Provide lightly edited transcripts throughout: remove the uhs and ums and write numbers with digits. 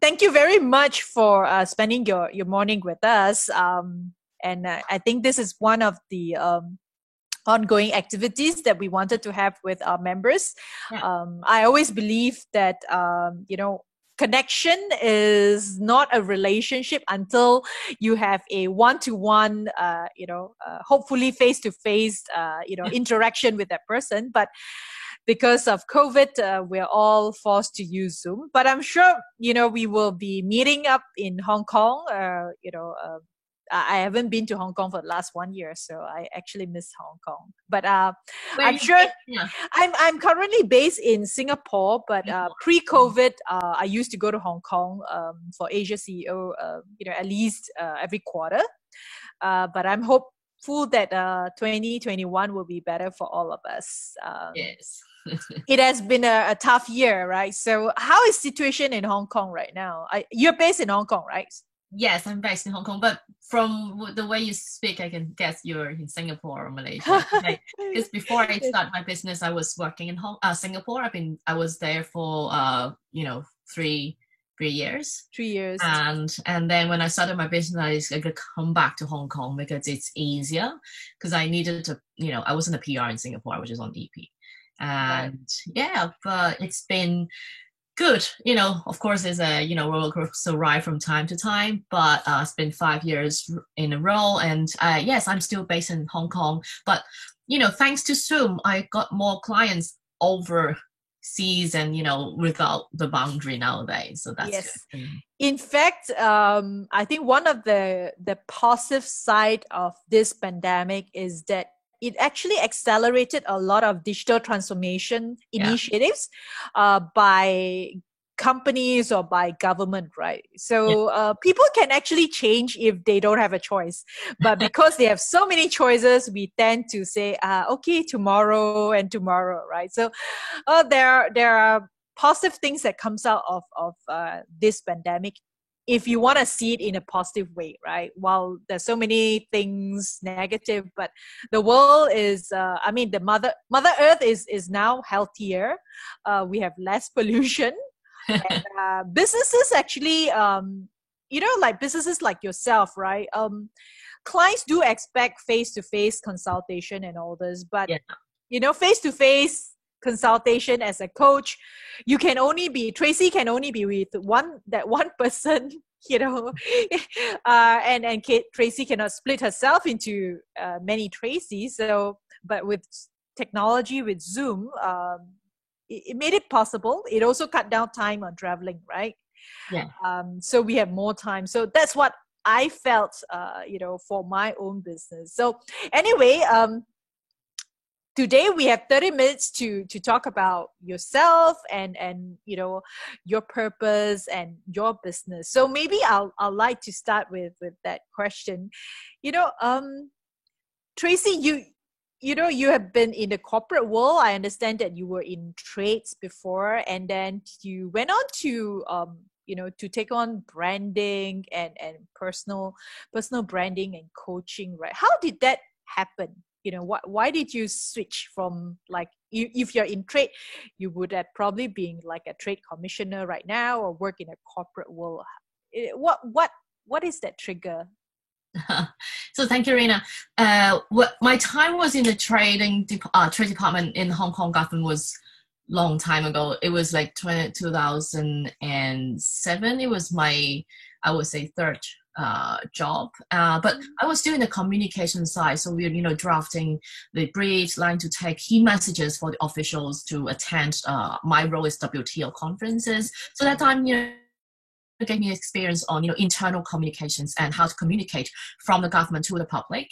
thank you very much for spending your morning with us. And I think this is one of the ongoing activities that we wanted to have with our members. Yeah. I always believe that, connection is not a relationship until you have a one-to-one, hopefully face-to-face, interaction with that person. But because of COVID, we're all forced to use Zoom. But I'm sure, we will be meeting up in Hong Kong. I haven't been to Hong Kong for the last 1 year, so I actually miss Hong Kong. But I'm sure Yeah. I'm currently based in Singapore. But pre-COVID, I used to go to Hong Kong for Asia CEO, at least every quarter. But I'm hopeful that 2021 will be better for all of us. Yes. It has been a tough year, right? So how is situation in Hong Kong right now? You're based in Hong Kong, right? Yes, I'm based in Hong Kong, but from the way you speak, I can guess you're in Singapore or Malaysia. Because before I started my business, I was working in Singapore. I was there for 3 years. 3 years. And then when I started my business, I could come back to Hong Kong because it's easier. Because I needed to, I wasn't a PR in Singapore. I was just on EP. And but it's been good. Of course, there's a roller coaster ride from time to time, but it's been 5 years in a row, and yes, I'm still based in Hong Kong. But thanks to Zoom, I got more clients overseas and without the boundary nowadays. So that's good. In fact, I think one of the positive side of this pandemic is that it actually accelerated a lot of digital transformation initiatives by companies or by government, right? So people can actually change if they don't have a choice. But because they have so many choices, we tend to say, okay, tomorrow and tomorrow, right? So there are positive things that comes out of this pandemic, if you want to see it in a positive way, right? While there's so many things negative, but the world is, the Mother Earth is now healthier. We have less pollution. And businesses actually, like businesses like yourself, right? Clients do expect face-to-face consultation and all this, but face-to-face consultation as a coach, Tracy can only be with one person, and Tracy cannot split herself into many Tracys. So, but with technology, with Zoom, it made it possible. It also cut down time on traveling, right? Yeah. So we have more time. So that's what I felt, for my own business. So anyway, today we have 30 minutes to talk about yourself and your purpose and your business. So maybe I'll like to start with that question. Tracy, you have been in the corporate world. I understand that you were in trades before, and then you went on to to take on branding and personal branding and coaching, right? How did that happen? Why did you switch from, like, if you're in trade, you would have probably been like a trade commissioner right now or work in a corporate world. What is that trigger? So thank you, Rena. My time was in the trade department in Hong Kong government was long time ago. It was like 2007. It was my, I would say, third job, but I was still in the communication side. So we were, drafting the briefs, line to take key messages for the officials to attend. My role is WTO conferences. So that time, gave me experience on, internal communications and how to communicate from the government to the public.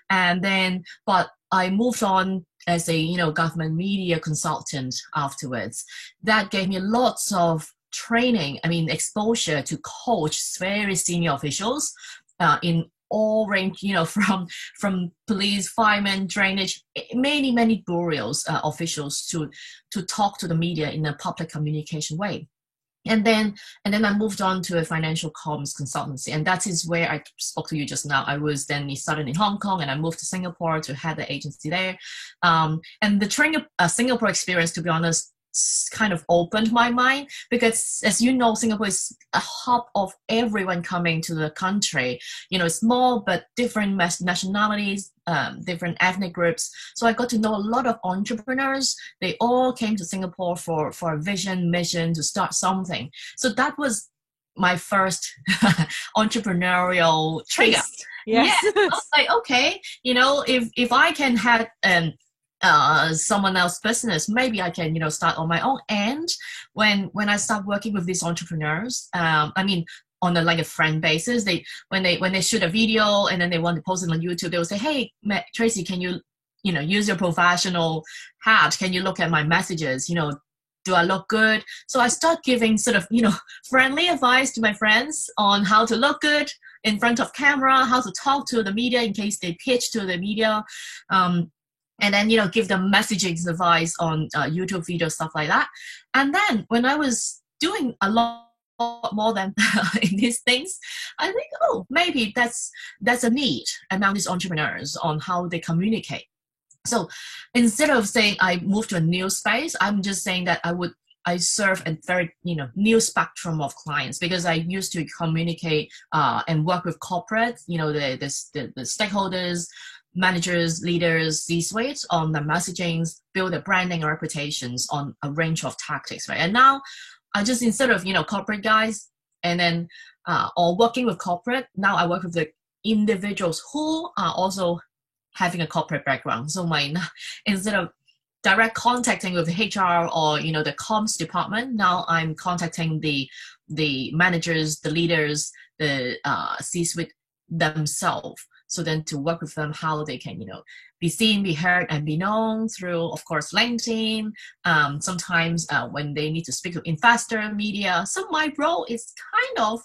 And then, but I moved on as a, government media consultant afterwards. That gave me lots of training, exposure to coach very senior officials in all range, from police, firemen, drainage, many bureaus, officials to talk to the media in a public communication way. And then I moved on to a financial comms consultancy, and that is where I spoke to you just now. I was then started in Hong Kong, and I moved to Singapore to head the agency there. And the training Singapore experience, to be honest, kind of opened my mind, because as you know, Singapore is a hub of everyone coming to the country. You know, it's small but different nationalities, different ethnic groups. So I got to know a lot of entrepreneurs. They all came to Singapore for a vision, mission to start something. So that was my first entrepreneurial trigger. Yes. Yeah, I was like, okay, you know, if I can have someone else's business, maybe I can, you know, start on my own. And when I start working with these entrepreneurs, I mean, on a like a friend basis, when they shoot a video and then they want to post it on YouTube, they will say, hey, Tracy, can you know, use your professional hat? Can you look at my messages? You know, do I look good? So I start giving sort of, you know, friendly advice to my friends on how to look good in front of camera, how to talk to the media in case they pitch to the media. And then, you know, give them messaging advice on YouTube videos, stuff like that. And then when I was doing a lot more than in these things, I think, oh, maybe that's a need among these entrepreneurs on how they communicate. So instead of saying I moved to a new space, I'm just saying that I serve a very, you know, new spectrum of clients, because I used to communicate and work with corporate, you know, the stakeholders, managers, leaders, C-suites on the messagings, build their branding and reputations on a range of tactics, right? And now I just, instead of, you know, corporate guys and then or working with corporate, now I work with the individuals who are also having a corporate background. So instead of direct contacting with the HR or, you know, the comms department, now I'm contacting the managers, the leaders, the C-suite themselves. So then to work with them, how they can, you know, be seen, be heard, and be known through, of course, LinkedIn. Sometimes when they need to speak to investor, media. So my role is kind of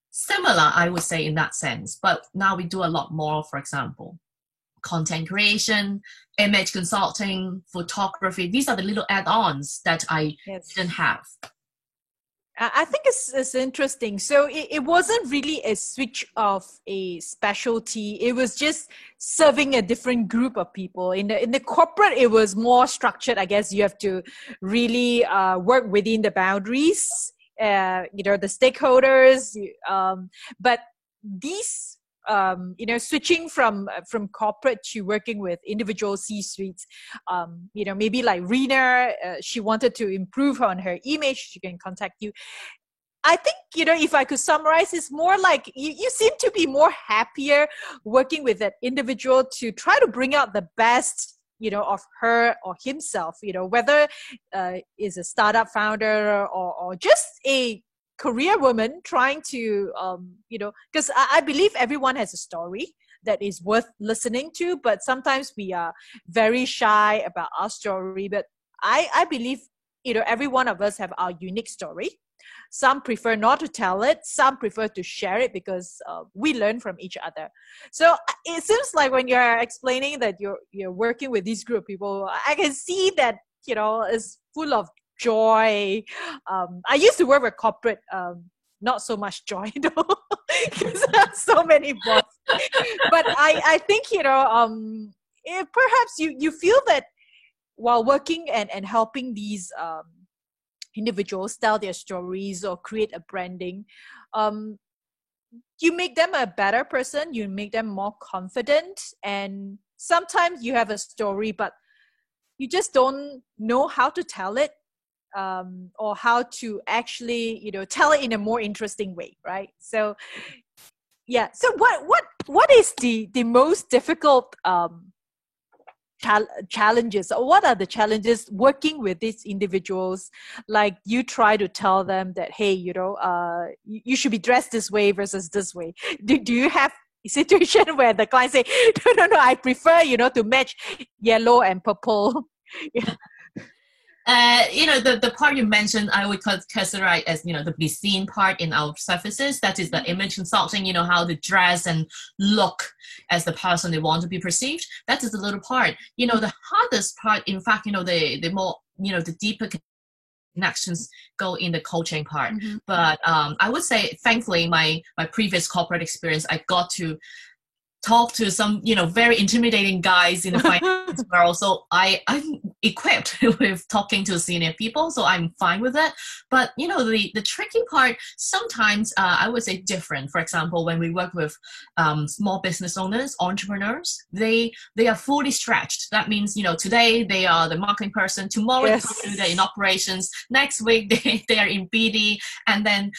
similar, I would say, in that sense. But now we do a lot more, for example, content creation, image consulting, photography. These are the little add-ons that I didn't have. I think it's interesting. So it wasn't really a switch of a specialty. It was just serving a different group of people. In the corporate, it was more structured. I guess you have to really work within the boundaries, you know, the stakeholders. But these, you know, switching from corporate to working with individual C-suites, you know, maybe like Rena, she wanted to improve on her image, she can contact you. I think, you know, if I could summarize, it's more like you seem to be more happier working with that individual to try to bring out the best, you know, of her or himself, you know, whether is a startup founder or just a career woman trying to, you know, because I believe everyone has a story that is worth listening to, but sometimes we are very shy about our story. But I believe, you know, every one of us have our unique story. Some prefer not to tell it. Some prefer to share it because we learn from each other. So it seems like when you're explaining that you're working with this group of people, I can see that, you know, it's full of joy. I used to work with corporate, not so much joy though, because so many boss. But I think, you know, perhaps you feel that while working and helping these individuals tell their stories or create a branding, you make them a better person, you make them more confident, and sometimes you have a story but you just don't know how to tell it, or how to actually, you know, tell it in a more interesting way, right? So yeah, so what is the most difficult challenges, or what are the challenges working with these individuals? Like you try to tell them that, hey, you know, you should be dressed this way versus this way. Do you have a situation where the client say, no, I prefer, you know, to match yellow and purple? Yeah. You know, the part you mentioned, I would categorize as, you know, the be seen part in our services. That is the image consulting, you know, how to dress and look as the person they want to be perceived. That is the little part. You know, the hardest part, in fact, you know, the more, you know, the deeper connections go in the coaching part. Mm-hmm. But I would say, thankfully, my previous corporate experience, I got to talk to some, very intimidating guys in the finance world. So I'm equipped with talking to senior people, so I'm fine with it. But, the tricky part, sometimes I would say different. For example, when we work with small business owners, entrepreneurs, they are fully stretched. That means, today they are the marketing person, tomorrow they're in operations, next week they are in BD, and then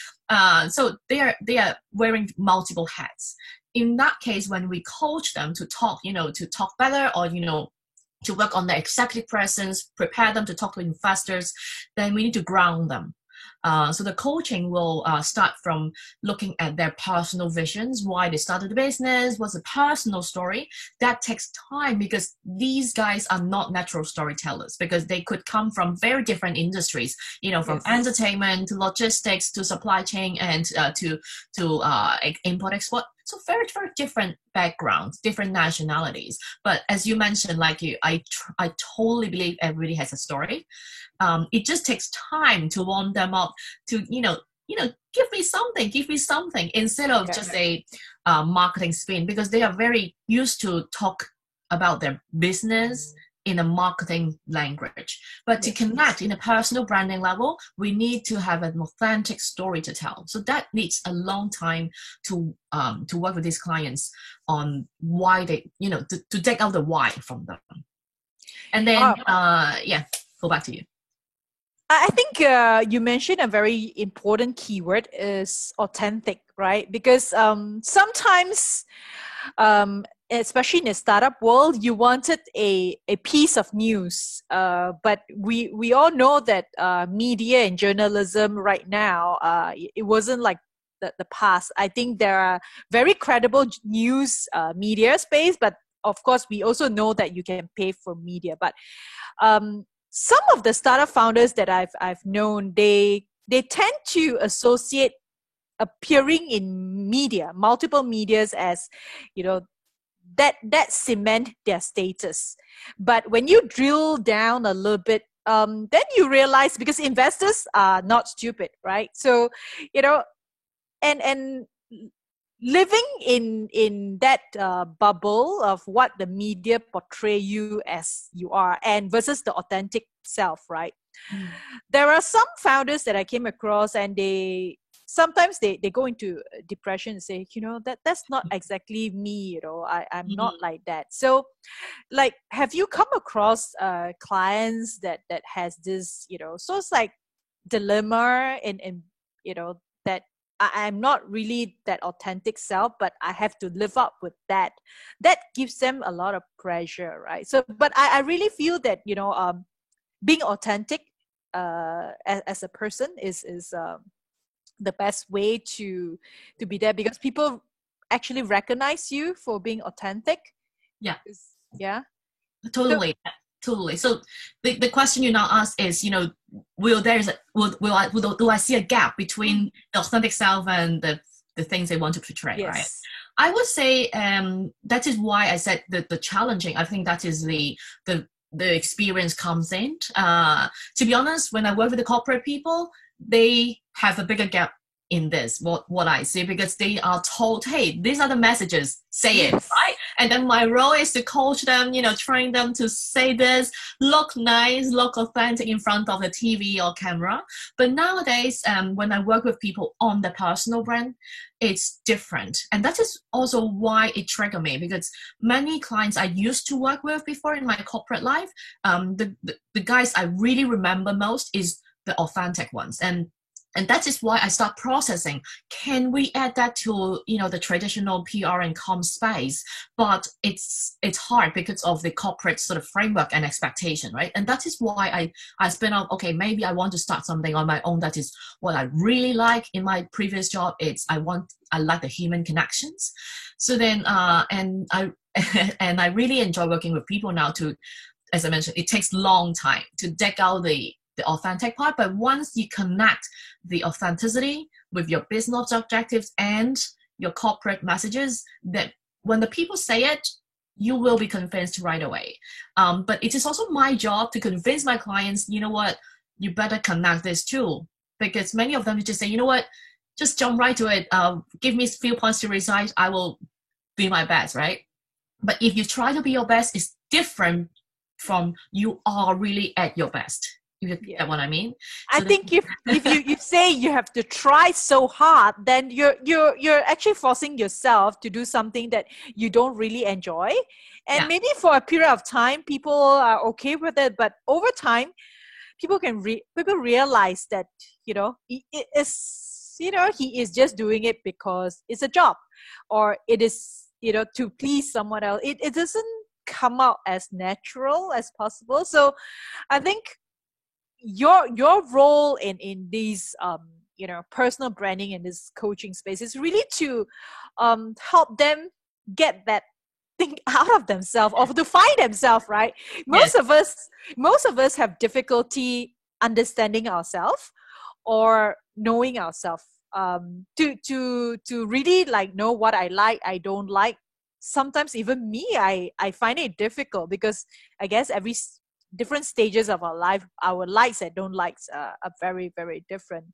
so they are wearing multiple hats. In that case, when we coach them to talk, to talk better, or to work on their executive presence, prepare them to talk to investors, then we need to ground them. So the coaching will start from looking at their personal visions, why they started the business, what's the personal story. That takes time because these guys are not natural storytellers, because they could come from very different industries, from entertainment to logistics to supply chain and to import export. So very, very different backgrounds, different nationalities. But as you mentioned, I totally believe everybody has a story. It just takes time to warm them up to, give me something instead of just a marketing spin, because they are very used to talk about their business in a marketing language. But to connect in a personal branding level, we need to have an authentic story to tell. So that needs a long time to work with these clients on why they, to take out the why from them. And then, go back to you. I think you mentioned a very important keyword is authentic, right? Because sometimes, especially in the startup world, you wanted a piece of news. But we all know that media and journalism right now, it wasn't like the past. I think there are very credible news media space, but of course, we also know that you can pay for media. But some of the startup founders that I've known, they tend to associate appearing in media, multiple medias, as that cement their status. But when you drill down a little bit, then you realize, because investors are not stupid, right? So and living in that bubble of what the media portray you as you are, and versus the authentic self, right? There are some founders that I came across, and sometimes they go into depression and say, that's not exactly me, I'm not like that. So have you come across clients that has this, so it's like dilemma in that I'm not really that authentic self, but I have to live up with that. That gives them a lot of pressure, right? So, but I really feel that, being authentic as a person is the best way to be there, because people actually recognize you for being authentic. Yeah. Yeah. Totally. Totally. So the question you now ask is, do I see a gap between the authentic self and the things they want to portray, right? I would say that is why I said the challenging. I think that is the experience comes in. To be honest, when I work with the corporate people, they have a bigger gap in this, what I see, because they are told, hey, these are the messages, say it, right? And then my role is to coach them, train them to say this, look nice, look authentic in front of the TV or camera. But nowadays, when I work with people on the personal brand, it's different. And that is also why it triggered me, because many clients I used to work with before in my corporate life, the guys I really remember most is the authentic ones. And that is why I start processing. Can we add that to the traditional PR and comm space? But it's hard because of the corporate sort of framework and expectation, right? And that is why I spin out. Okay, maybe I want to start something on my own. That is what I really like in my previous job. I like the human connections. So then and I really enjoy working with people now. As I mentioned, it takes a long time to dig out the authentic part, but once you connect the authenticity with your business objectives and your corporate messages, that when the people say it, you will be convinced right away. But it is also my job to convince my clients, you know what, you better connect this too, because many of them just say, you know what, just jump right to it. Give me a few points to recite. I will be my best, right? But if you try to be your best, it's different from you are really at your best. You get what I mean? I think if you say you have to try so hard, then you're actually forcing yourself to do something that you don't really enjoy. And maybe for a period of time, people are okay with it, but over time, people realize that it is he is just doing it because it's a job, or it is to please someone else. It doesn't come out as natural as possible. So I think your role in these personal branding in this coaching space is really to help them get that thing out of themselves, or to find themselves, right? Most of us have difficulty understanding ourselves or knowing ourselves, to really like know what I don't like. Sometimes even me, I find it difficult, because I guess every different stages of our life, our likes and don't likes are very, very different.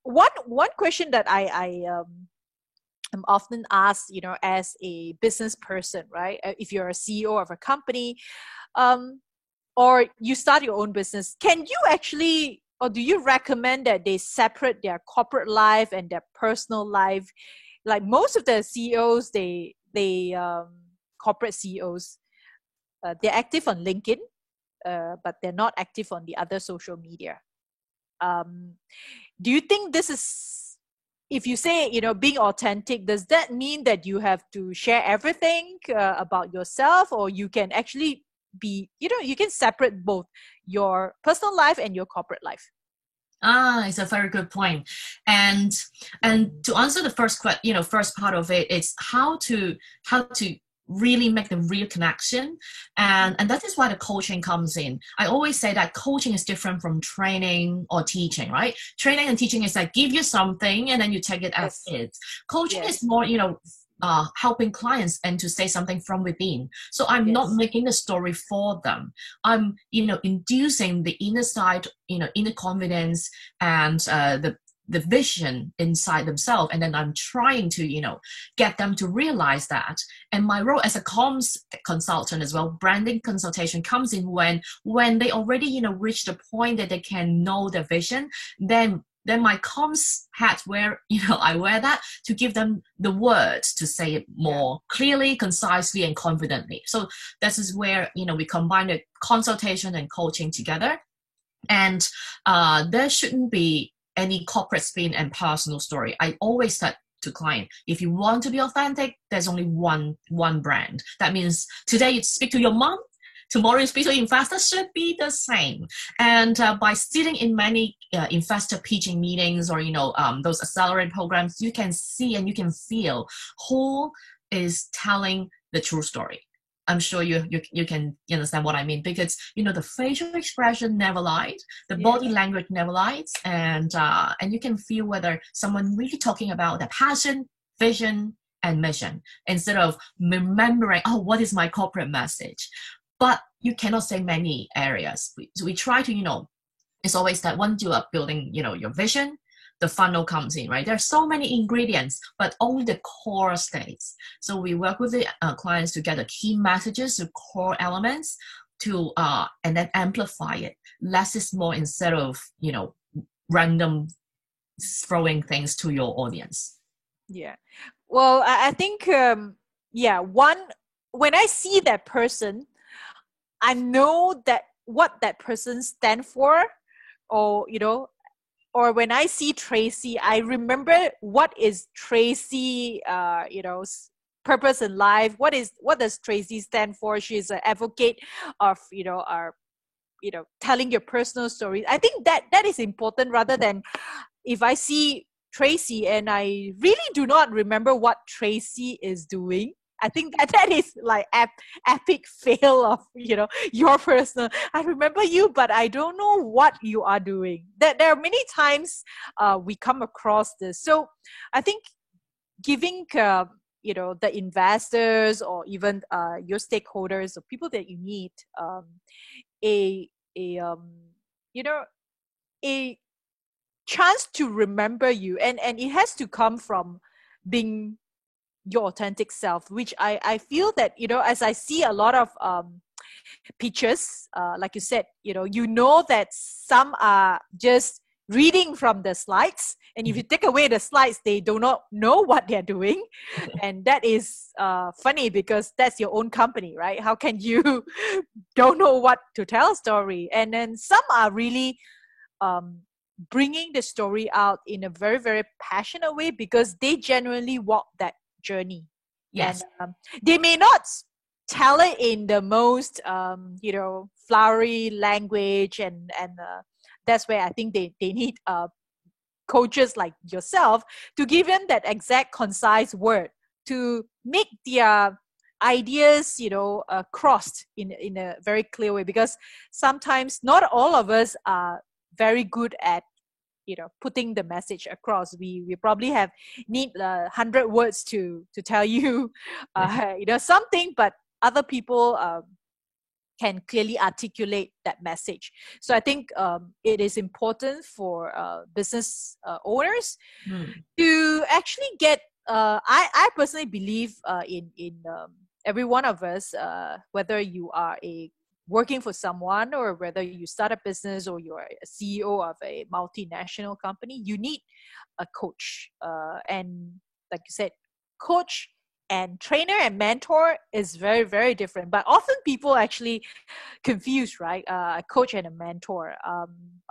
One question that I'm often asked, as a business person, right? If you're a CEO of a company, or you start your own business, can you actually, or do you recommend that they separate their corporate life and their personal life? Like most of the CEOs, corporate CEOs, they're active on LinkedIn, but they're not active on the other social media. Do you think this is, if you say, being authentic, does that mean that you have to share everything about yourself, or you can actually be, you can separate both your personal life and your corporate life? It's a very good point. And to answer the first first part of it, it's how to really make the real connection. And that is why the coaching comes in. I always say that coaching is different from training or teaching, right? Training and teaching is like give you something and then you take it as is. Coaching is more, helping clients and to say something from within. So I'm not making a story for them. I'm, inducing the inner side, inner confidence and the vision inside themselves, and then I'm trying to get them to realize that. And my role as a comms consultant as well, branding consultation, comes in when they already reach the point that they can know the vision. Then my comms hat, where I wear that to give them the words to say it more clearly, concisely, and confidently. So this is where we combine the consultation and coaching together. And there shouldn't be any corporate spin and personal story. I always said to client, if you want to be authentic, there's only one brand. That means today you speak to your mom, tomorrow you speak to your investor, should be the same. And by sitting in many investor pitching meetings or those accelerated programs, you can see and you can feel who is telling the true story. I'm sure you can understand what I mean, because the facial expression never lies, the body language never lies, and you can feel whether someone really talking about their passion, vision, and mission, instead of remembering, what is my corporate message. But you cannot say many areas. We try to, it's always that once you are building, your vision, the funnel comes in, right? There's so many ingredients, but only the core stays. So we work with the clients to get the key messages, the core elements, to and then amplify it. Less is more, instead of random throwing things to your audience. Yeah. Well, I think when I see that person, I know that what that person stand for, or when I see Tracy, I remember what is Tracy, purpose in life. What does Tracy stand for? She's an advocate of, telling your personal stories. I think that is important, rather than if I see Tracy and I really do not remember what Tracy is doing. I think that is like epic fail of your personal. I remember you, but I don't know what you are doing. There are many times we come across this. So I think giving the investors, or even your stakeholders, or people that you meet, a chance to remember you, and it has to come from being your authentic self, which I feel that, as I see a lot of pictures, like you said, that some are just reading from the slides, and if you take away the slides, they do not know what they're doing. And that is funny, because that's your own company, right? How can you don't know what to tell a story? And then some are really bringing the story out in a very, very passionate way, because they genuinely walk that journey. Yes. And they may not tell it in the most flowery language, and that's where I think they need coaches like yourself to give them that exact concise word to make their ideas crossed in a very clear way, because sometimes not all of us are very good at putting the message across. We probably need 100 words to tell you something, but other people can clearly articulate that message. So I think it is important for business owners to actually get I personally believe in every one of us, whether you are working for someone, or whether you start a business, or you're a CEO of a multinational company, you need a coach. And like you said, coach and trainer and mentor is very, very different. But often people actually confuse, right? A coach and a mentor,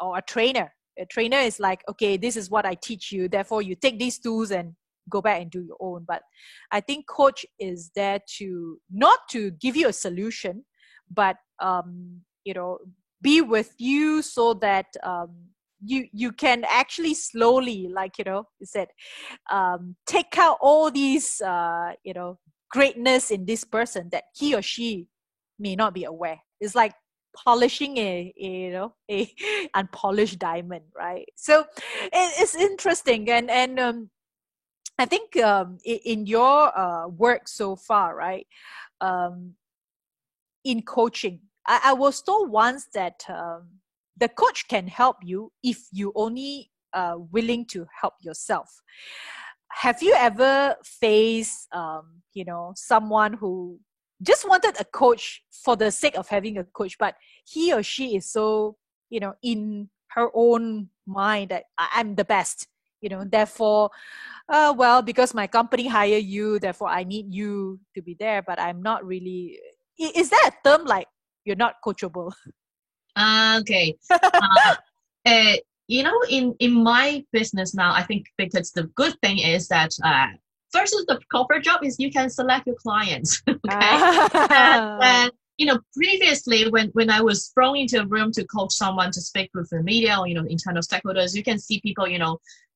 or a trainer. A trainer is like, okay, this is what I teach you, therefore you take these tools and go back and do your own. But I think coach is there to not to give you a solution, but be with you, so that you can actually slowly, like you said, take out all these greatness in this person that he or she may not be aware. It's like polishing a unpolished diamond, right? So it's interesting. And I think in your work so far, right, in coaching, I was told once that the coach can help you if you only willing to help yourself. Have you ever faced someone who just wanted a coach for the sake of having a coach, but he or she is so in her own mind that I'm the best, therefore because my company hire you, therefore I need you to be there, but I'm not really. Is there a term like you're not coachable? Okay. In my business now, I think, because the good thing is that first, the corporate job is you can select your clients. Okay. And previously, when I was thrown into a room to coach someone to speak with the media or internal stakeholders, you can see people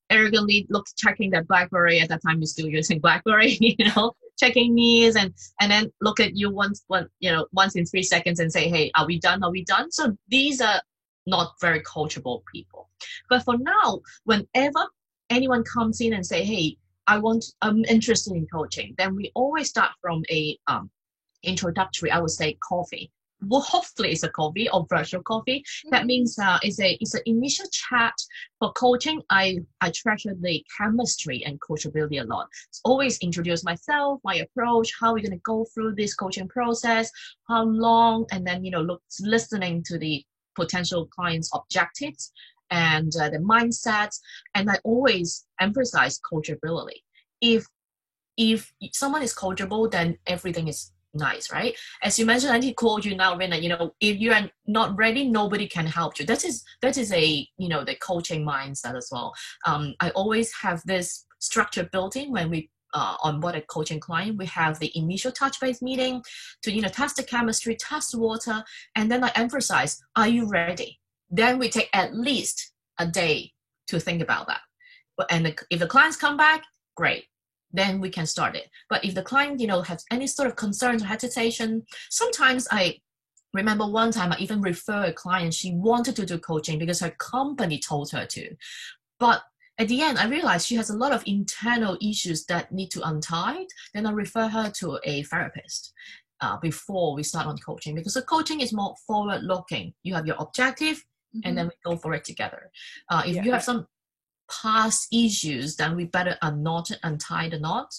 arrogantly checking their BlackBerry. At that time, you're still using BlackBerry. Checking needs, and then look at you once in 3 seconds and say, hey, are we done? So these are not very coachable people. But for now, whenever anyone comes in and say, hey, I'm interested in coaching, then we always start from a introductory, I would say, coffee. Well, hopefully it's a coffee or virtual coffee. That means it's an initial chat. For coaching, I treasure the chemistry and coachability a lot. It's always introduce myself, my approach, how we're going to go through this coaching process, how long, and then listening to the potential client's objectives and the mindsets. And I always emphasize coachability. If someone is coachable, then everything is nice, right? As you mentioned, I need to quote you now, Rena. If you are not ready, nobody can help you. That is a the coaching mindset as well. I always have this structure built in when we onboard a coaching client. We have the initial touch base meeting to test the chemistry, test the water, and then I emphasize, are you ready? Then we take at least a day to think about that. And if the clients come back, great. Then we can start it. But if the client, has any sort of concerns or hesitation, sometimes I remember one time I even refer a client, she wanted to do coaching because her company told her to. But at the end, I realized she has a lot of internal issues that need to untie. Then I refer her to a therapist before we start on coaching, because the coaching is more forward-looking. You have your objective, and then we go for it together. If you have some past issues, then we better untie the knot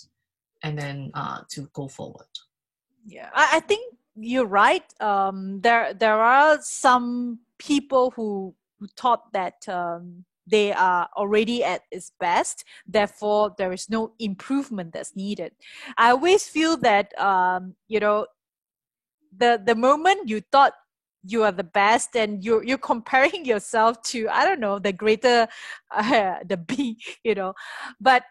and then to go forward. Yeah, I think you're right. There are some people who thought that they are already at its best, therefore there is no improvement that's needed. I always feel that the moment you thought you are the best and you're comparing yourself to, I don't know, the greater the B, but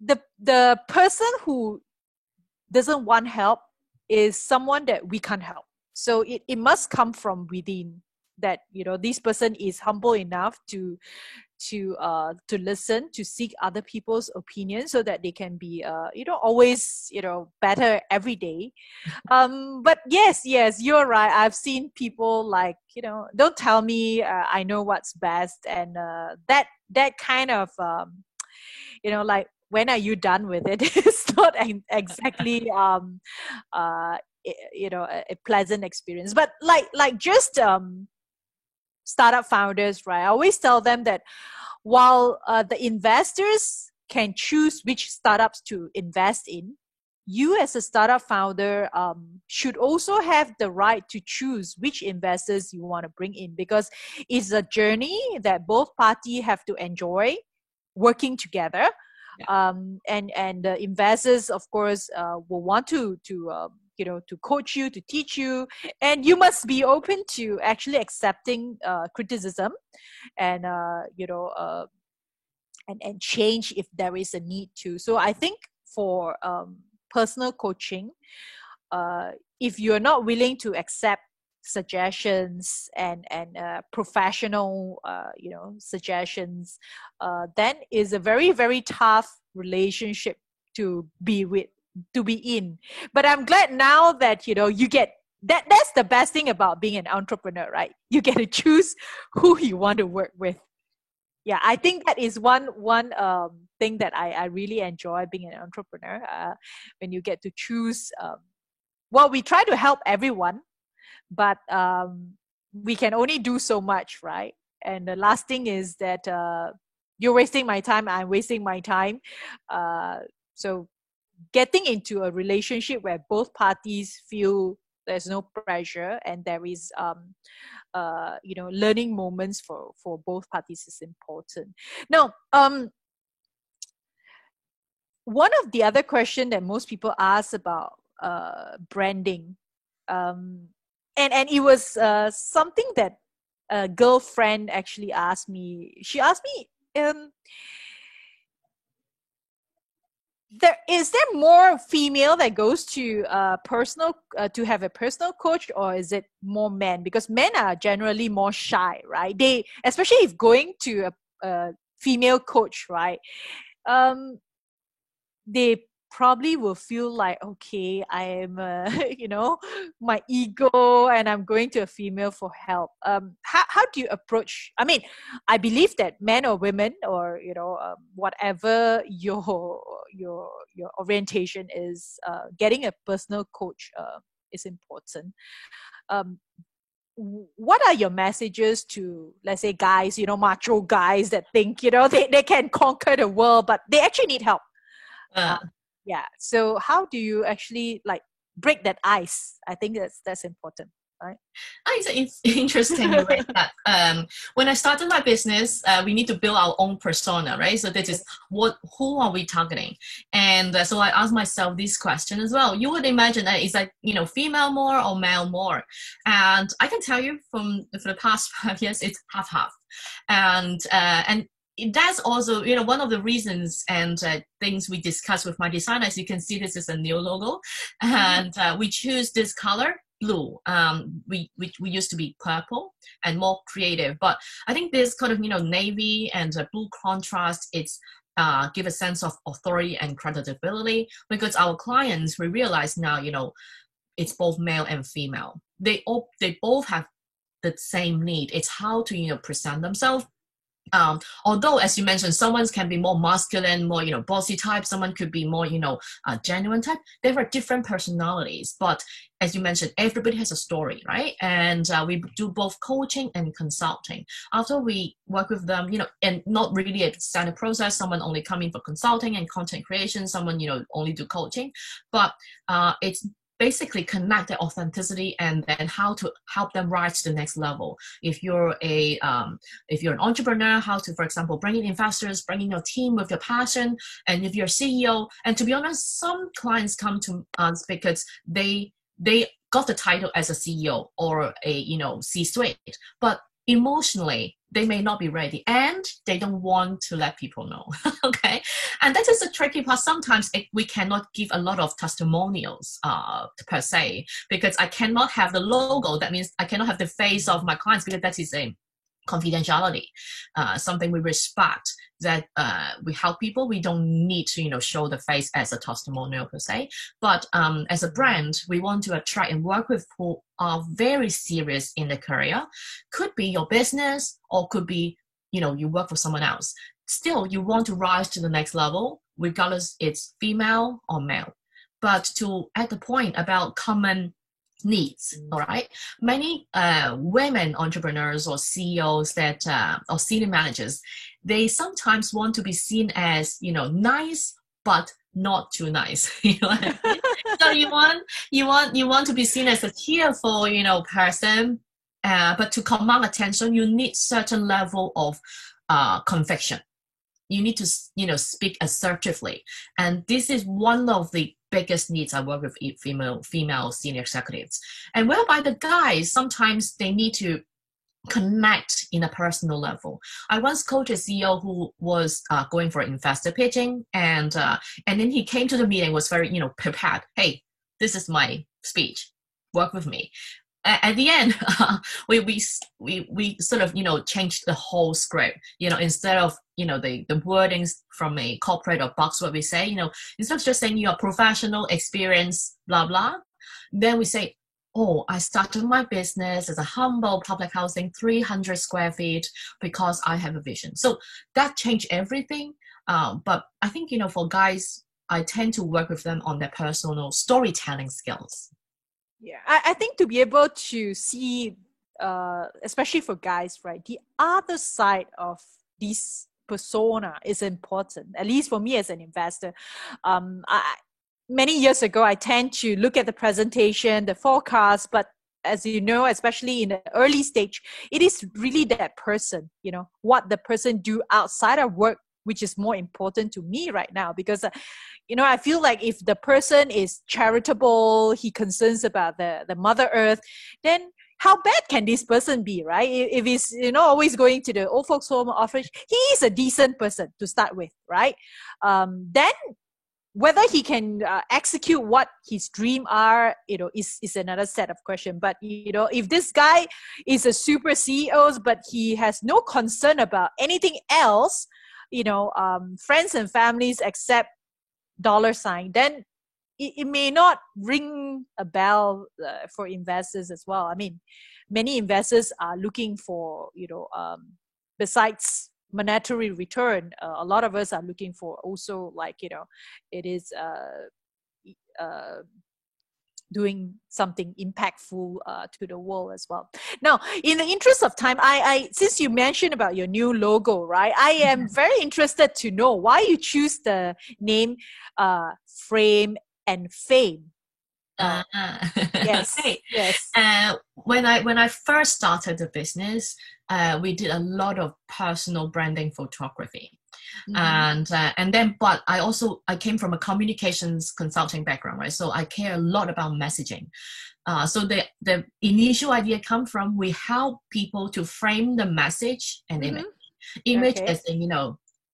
the person who doesn't want help is someone that we can't help. So it must come from within, that this person is humble enough to listen, to seek other people's opinions, so that they can be always better every day. But yes, you're right. I've seen people like, don't tell me I know what's best, and that kind of like, when are you done with it? It's not exactly a pleasant experience. But like just startup founders, right? I always tell them that while the investors can choose which startups to invest in, you as a startup founder should also have the right to choose which investors you want to bring in, because it's a journey that both parties have to enjoy working together. And the investors, of course, will want to coach you, to teach you, and you must be open to actually accepting criticism, and and change if there is a need to. So I think for personal coaching, if you're not willing to accept suggestions and professional suggestions, then is a very, very tough relationship to be in. But I'm glad now that you get that's the best thing about being an entrepreneur, right? You get to choose who you want to work with. Yeah, I think that is one thing that I really enjoy being an entrepreneur, when you get to choose. Well, we try to help everyone, but we can only do so much, right? And the last thing is that you're wasting my time, I'm wasting my time. So getting into a relationship where both parties feel there's no pressure and there is learning moments for both parties is important. Now, one of the other question that most people ask about branding, and it was something that a girlfriend actually asked me. She asked me, is there more female that goes to personal to have a personal coach, or is it more men? Because men are generally more shy, right? They, especially if going to a female coach, right? They probably will feel like, okay, I am my ego, and I'm going to a female for help. How do you approach? I mean, I believe that men or women, or whatever your orientation is, getting a personal coach is important. What are your messages to, let's say, guys, macho guys that think they can conquer the world, but they actually need help? Yeah. So how do you actually break that ice? I think that's important, right? It's interesting, right? That when I started my business, we need to build our own persona, right? So that is who are we targeting? And so I asked myself this question as well. You would imagine that it's like, female more or male more? And I can tell you for the past 5 years, it's half. And that's also, one of the reasons and things we discussed with my designers. You can see this is a new logo, and we choose this color, blue. We used to be purple and more creative, but I think this kind of navy and blue contrast, it's give a sense of authority and credibility, because our clients, we realize now, it's both male and female. They both have the same need. It's how to present themselves Although, as you mentioned, someone can be more masculine, more, bossy type. Someone could be more, genuine type. There are different personalities. But as you mentioned, everybody has a story, right? And we do both coaching and consulting. After we work with them, and not really a standard process, someone only come in for consulting and content creation, someone, only do coaching. But it's basically connect the authenticity and then how to help them rise to the next level. If you're an entrepreneur, how to, for example, bring in investors, bring in your team with your passion, and if you're a CEO, and to be honest, some clients come to us because they got the title as a CEO or a C-suite, but emotionally they may not be ready and they don't want to let people know. Okay, and that is a tricky part. Sometimes we cannot give a lot of testimonials per se, because I cannot have the logo. That means I cannot have the face of my clients, because that is a confidentiality, something we respect, that we help people. We don't need to show the face as a testimonial per se, but as a brand, we want to attract and work with who are very serious in their career. Could be your business, or could be you work for someone else. Still, you want to rise to the next level, regardless it's female or male. But to add the point about common needs, all right, many women entrepreneurs or CEOs that or senior managers, they sometimes want to be seen as nice but not too nice. You know what I mean? So you want to be seen as a cheerful person, but to command attention you need certain level of conviction. You need to speak assertively, and this is one of the biggest needs I work with female senior executives. And whereby the guys, sometimes they need to connect in a personal level. I once coached a CEO who was going for investor pitching, and then he came to the meeting, was very prepared. Hey, this is my speech. Work with me. At the end, we sort of changed the whole script. Instead of the wordings from a corporate or box, what we say, instead of just saying you're professional, experience, blah blah, then we say, oh, I started my business as a humble public housing, 300 square feet, because I have a vision. So that changed everything. But I think for guys, I tend to work with them on their personal storytelling skills. Yeah, I think to be able to see, especially for guys, right, the other side of this persona is important, at least for me as an investor. Many years ago, I tend to look at the presentation, the forecast, but as you know, especially in the early stage, it is really that person, what the person do outside of work, which is more important to me right now, because I feel like if the person is charitable, he concerns about the Mother Earth, then how bad can this person be, right? If he's always going to the old folks home office, he is a decent person to start with, right? Then whether he can execute what his dream are, is another set of question. But if this guy is a super CEO, but he has no concern about anything else, friends and families except $sign, then it may not ring a bell for investors as well. I mean, many investors are looking for, besides monetary return, a lot of us are looking for also it is doing something impactful to the world as well. Now, in the interest of time, I since you mentioned about your new logo, right? I am very interested to know why you choose the name Frame and Fame. Yes. Okay. Yes. When I first started the business, we did a lot of personal branding photography. Mm-hmm. But I came from a communications consulting background, right? So I care a lot about messaging. So the initial idea come from, we help people to frame the message and image. Image as in,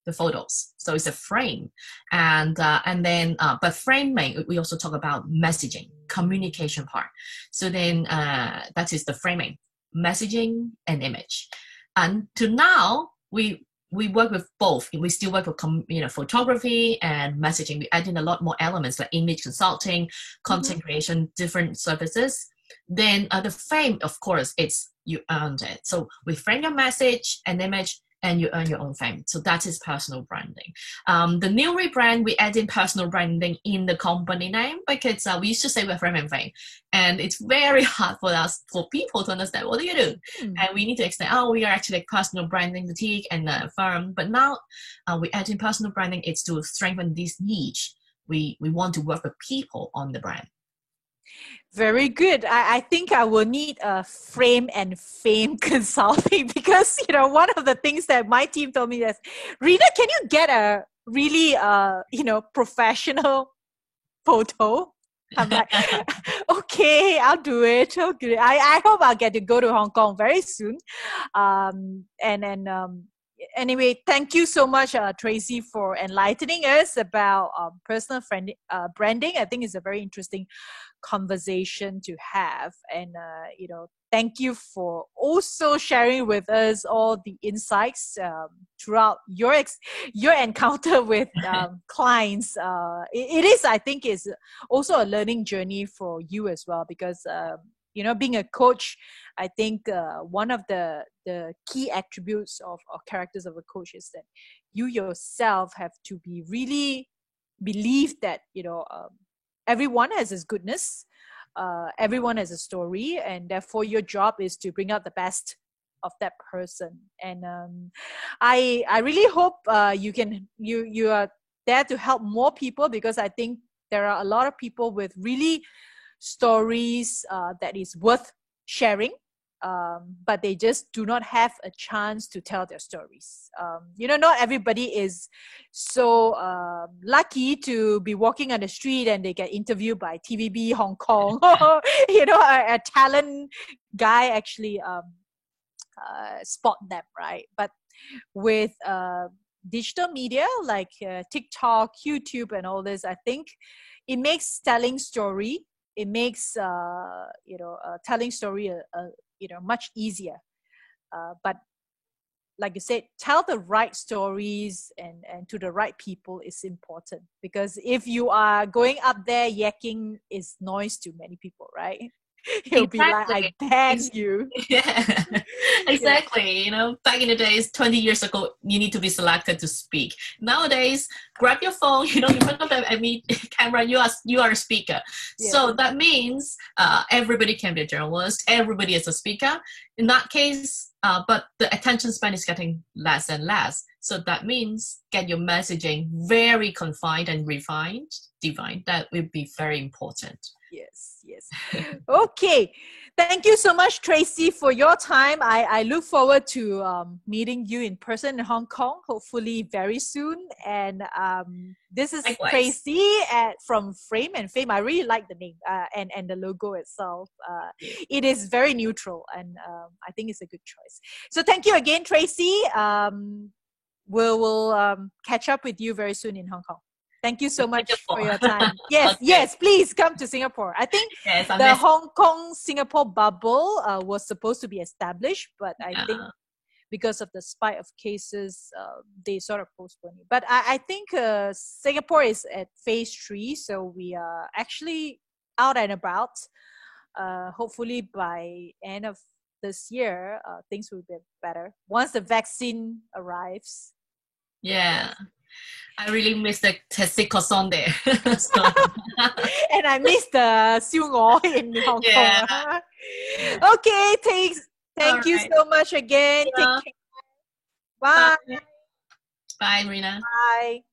the photos. So it's a frame. And then, but framing, we also talk about messaging, communication part. So then that is the framing, messaging and image. And to now, we work with both. We still work with photography and messaging. We add in a lot more elements like image consulting, content creation, different services. Then the frame, of course, it's you earned it. So we frame your message and image, and you earn your own fame. So that is personal branding. The new rebrand, we add in personal branding in the company name because we used to say we're Frame and Fame, and it's very hard for people to understand what do you do, and we need to explain. Oh, we are actually a personal branding boutique and a firm, but now we add in personal branding. It's to strengthen this niche. We want to work with people on the brand. Very good. I think I will need a Frame and Fame consulting because, one of the things that my team told me is, Rina, can you get a really, professional photo? I'm like, okay, I'll do it. I hope I'll get to go to Hong Kong very soon. Anyway, thank you so much, Tracy, for enlightening us about personal branding. I think it's a very interesting conversation to have. And, thank you for also sharing with us all the insights throughout your encounter with clients. It is, I think, is also a learning journey for you as well because, being a coach, I think one of the key attributes of or characters of a coach is that you yourself have to be really believe that, everyone has his goodness, everyone has a story, and therefore your job is to bring out the best of that person. And I really hope you are there to help more people because I think there are a lot of people with really stories that is worth sharing. But they just do not have a chance to tell their stories. Not everybody is so lucky to be walking on the street and they get interviewed by TVB Hong Kong. A talent guy actually spot them, right? But with digital media like TikTok, YouTube, and all this, I think it makes telling story. It makes telling story much easier. But like you said, tell the right stories and to the right people is important because if you are going up there yakking, is noise to many people, right? He'll be like, I ban you. Yeah, exactly. Back in the days, 20 years ago, you need to be selected to speak. Nowadays, grab your phone, in front of the camera, you are a speaker. Yeah. So that means everybody can be a journalist, everybody is a speaker. In that case, but the attention span is getting less and less. So that means get your messaging very confined and refined, defined. That will be very important. Yes. Okay. Thank you so much, Tracy, for your time. I look forward to meeting you in person in Hong Kong, hopefully very soon. And this is Likewise. Tracy from Frame and Fame. I really like the name and the logo itself. It is very neutral, and I think it's a good choice. So thank you again, Tracy. We'll catch up with you very soon in Hong Kong. Thank you so much for your time. Yes, okay. Yes, please come to Singapore. I think the Hong Kong-Singapore bubble was supposed to be established, but I think because of the spike of cases, they sort of postponed it. But I think Singapore is at phase 3, so we are actually out and about. Hopefully by end of this year, things will be better once the vaccine arrives. Yeah. I really miss the testing croissant there. And I miss the siu ngo in Hong Kong. Okay, thank you so much again. Yeah. Take care. Bye. Bye, Rina. Bye.